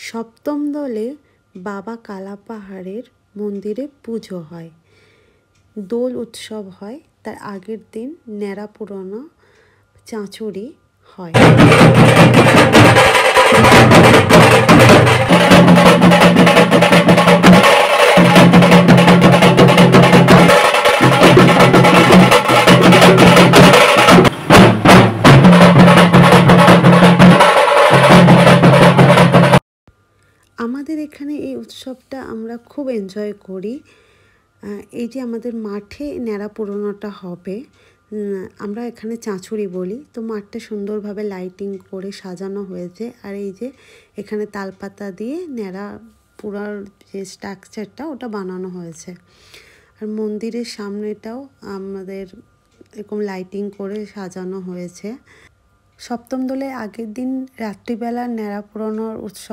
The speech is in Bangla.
সপ্তম দলে বাবা কালাপাহাড়ের মন্দিরে পুজো হয়, দোল উৎসব হয়। তার আগের দিন ন্যাড়া পুরানো চাঁচুরি হয়। আমাদের এখানে এই উৎসবটা আমরা খুব এনজয় করি। এই যে আমাদের মাঠে ন্যাড়া পুরোনোটা হবে, আমরা এখানে চাঁচুরি বলি। তো মাঠটা সুন্দরভাবে লাইটিং করে সাজানো হয়েছে। আর এই যে এখানে তালপাতা দিয়ে ন্যাড়া পুরার যে স্ট্রাকচারটা ওটা বানানো হয়েছে। আর মন্দিরের সামনেটাও আমাদের এরকম লাইটিং করে সাজানো হয়েছে। সপ্তম দোলে আগের দিন রাত্রিবেলা ন্যাড়া পুরানোর উৎসব